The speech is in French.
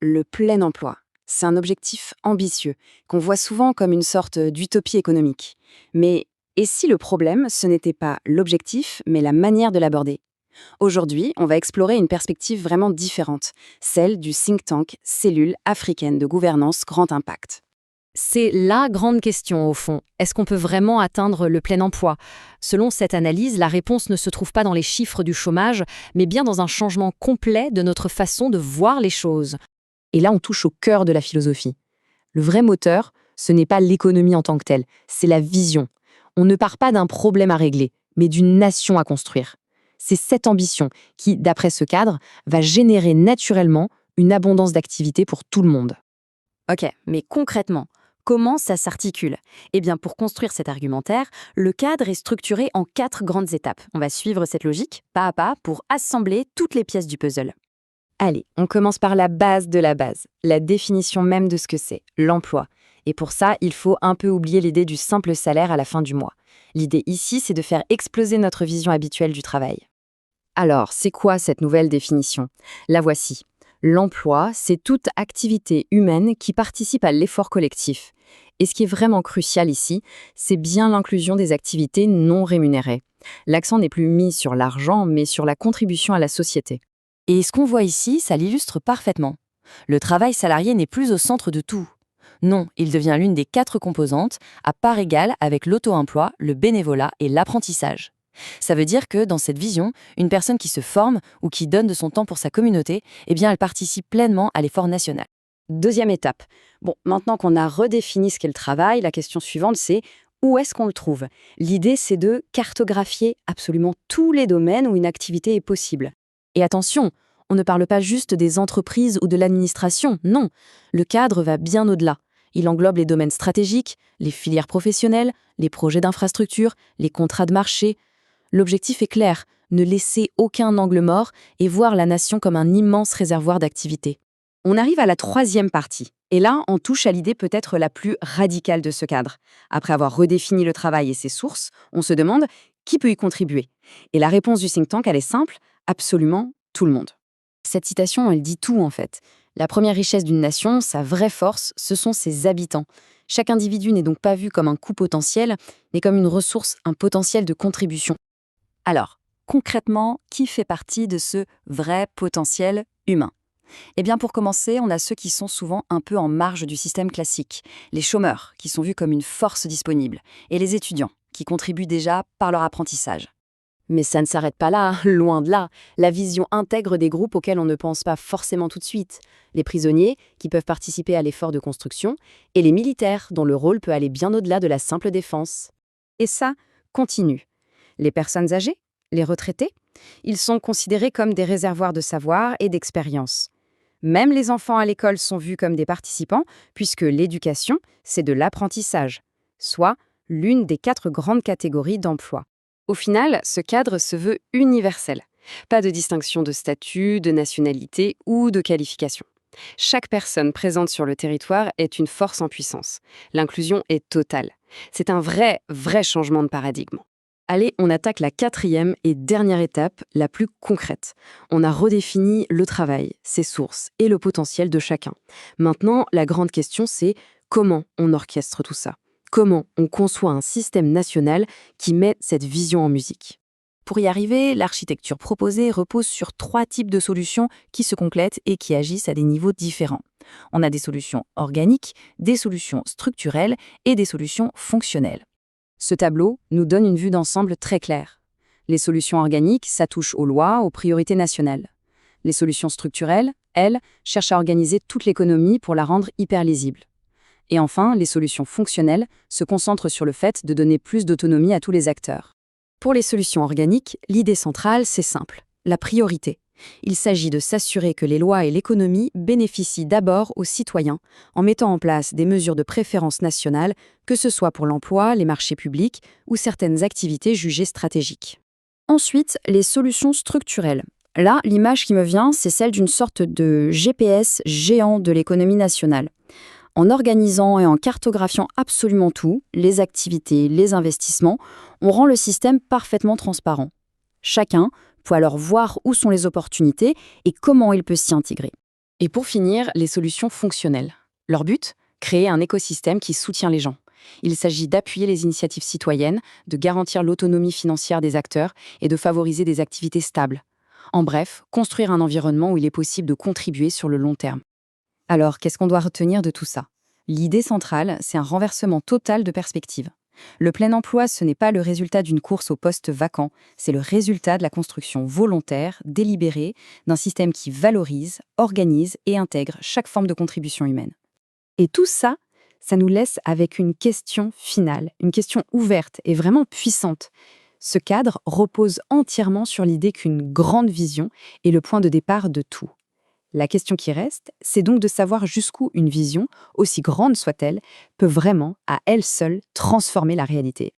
le plein emploi. C'est un objectif ambitieux, qu'on voit souvent comme une sorte d'utopie économique. Mais et si le problème, ce n'était pas l'objectif, mais la manière de l'aborder? Aujourd'hui, on va explorer une perspective vraiment différente, celle du think tank Cellule africaine de gouvernance grand impact. C'est la grande question au fond. Est-ce qu'on peut vraiment atteindre le plein emploi? Selon cette analyse, la réponse ne se trouve pas dans les chiffres du chômage, mais bien dans un changement complet de notre façon de voir les choses. Et là, on touche au cœur de la philosophie. Le vrai moteur, ce n'est pas l'économie en tant que telle, c'est la vision. On ne part pas d'un problème à régler, mais d'une nation à construire. C'est cette ambition qui, d'après ce cadre, va générer naturellement une abondance d'activités pour tout le monde. Ok, mais concrètement, comment ça s'articule? Eh bien, pour construire cet argumentaire, le cadre est structuré en 4 grandes étapes. On va suivre cette logique, pas à pas, pour assembler toutes les pièces du puzzle. Allez, on commence par la base de la base, la définition même de ce que c'est, l'emploi. Et pour ça, il faut un peu oublier l'idée du simple salaire à la fin du mois. L'idée ici, c'est de faire exploser notre vision habituelle du travail. Alors, c'est quoi cette nouvelle définition? La voici. L'emploi, c'est toute activité humaine qui participe à l'effort collectif. Et ce qui est vraiment crucial ici, c'est bien l'inclusion des activités non rémunérées. L'accent n'est plus mis sur l'argent, mais sur la contribution à la société. Et ce qu'on voit ici, ça l'illustre parfaitement. Le travail salarié n'est plus au centre de tout. Non, il devient l'une des 4 composantes, à part égale avec l'auto-emploi, le bénévolat et l'apprentissage. Ça veut dire que, dans cette vision, une personne qui se forme ou qui donne de son temps pour sa communauté, eh bien, elle participe pleinement à l'effort national. Deuxième étape. Bon, maintenant qu'on a redéfini ce qu'est le travail, la question suivante, c'est où est-ce qu'on le trouve? L'idée, c'est de cartographier absolument tous les domaines où une activité est possible. Et attention, on ne parle pas juste des entreprises ou de l'administration, non. Le cadre va bien au-delà. Il englobe les domaines stratégiques, les filières professionnelles, les projets d'infrastructure, les contrats de marché. L'objectif est clair, ne laisser aucun angle mort et voir la nation comme un immense réservoir d'activités. On arrive à la 3e partie. Et là, on touche à l'idée peut-être la plus radicale de ce cadre. Après avoir redéfini le travail et ses sources, on se demande qui peut y contribuer. Et la réponse du think tank, elle est simple, absolument tout le monde. Cette citation, elle dit tout en fait. La première richesse d'une nation, sa vraie force, ce sont ses habitants. Chaque individu n'est donc pas vu comme un coût potentiel, mais comme une ressource, un potentiel de contribution. Alors, concrètement, qui fait partie de ce vrai potentiel humain? Eh bien, pour commencer, on a ceux qui sont souvent un peu en marge du système classique, les chômeurs, qui sont vus comme une force disponible, et les étudiants, qui contribuent déjà par leur apprentissage. Mais ça ne s'arrête pas là, loin de là. La vision intègre des groupes auxquels on ne pense pas forcément tout de suite. Les prisonniers, qui peuvent participer à l'effort de construction, et les militaires, dont le rôle peut aller bien au-delà de la simple défense. Et ça continue. Les personnes âgées, les retraités, ils sont considérés comme des réservoirs de savoir et d'expérience. Même les enfants à l'école sont vus comme des participants, puisque l'éducation, c'est de l'apprentissage, soit l'une des 4 grandes catégories d'emploi. Au final, ce cadre se veut universel. Pas de distinction de statut, de nationalité ou de qualification. Chaque personne présente sur le territoire est une force en puissance. L'inclusion est totale. C'est un vrai changement de paradigme. Allez, on attaque la 4e et dernière étape, la plus concrète. On a redéfini le travail, ses sources et le potentiel de chacun. Maintenant, la grande question, c'est comment on orchestre tout ça? Comment on conçoit un système national qui met cette vision en musique? Pour y arriver, l'architecture proposée repose sur 3 types de solutions qui se complètent et qui agissent à des niveaux différents. On a des solutions organiques, des solutions structurelles et des solutions fonctionnelles. Ce tableau nous donne une vue d'ensemble très claire. Les solutions organiques, ça touche aux lois, aux priorités nationales. Les solutions structurelles, elles, cherchent à organiser toute l'économie pour la rendre hyper lisible. Et enfin, les solutions fonctionnelles se concentrent sur le fait de donner plus d'autonomie à tous les acteurs. Pour les solutions organiques, l'idée centrale, c'est simple, la priorité. Il s'agit de s'assurer que les lois et l'économie bénéficient d'abord aux citoyens, en mettant en place des mesures de préférence nationale, que ce soit pour l'emploi, les marchés publics ou certaines activités jugées stratégiques. Ensuite, les solutions structurelles. Là, l'image qui me vient, c'est celle d'une sorte de GPS géant de l'économie nationale. En organisant et en cartographiant absolument tout, les activités, les investissements, on rend le système parfaitement transparent. Chacun peut alors voir où sont les opportunités et comment il peut s'y intégrer. Et pour finir, les solutions fonctionnelles. Leur but? Créer un écosystème qui soutient les gens. Il s'agit d'appuyer les initiatives citoyennes, de garantir l'autonomie financière des acteurs et de favoriser des activités stables. En bref, construire un environnement où il est possible de contribuer sur le long terme. Alors, qu'est-ce qu'on doit retenir de tout ça? L'idée centrale, c'est un renversement total de perspective. Le plein emploi, ce n'est pas le résultat d'une course au poste vacant, c'est le résultat de la construction volontaire, délibérée, d'un système qui valorise, organise et intègre chaque forme de contribution humaine. Et tout ça, ça nous laisse avec une question finale, une question ouverte et vraiment puissante. Ce cadre repose entièrement sur l'idée qu'une grande vision est le point de départ de tout. La question qui reste, c'est donc de savoir jusqu'où une vision, aussi grande soit-elle, peut vraiment, à elle seule, transformer la réalité.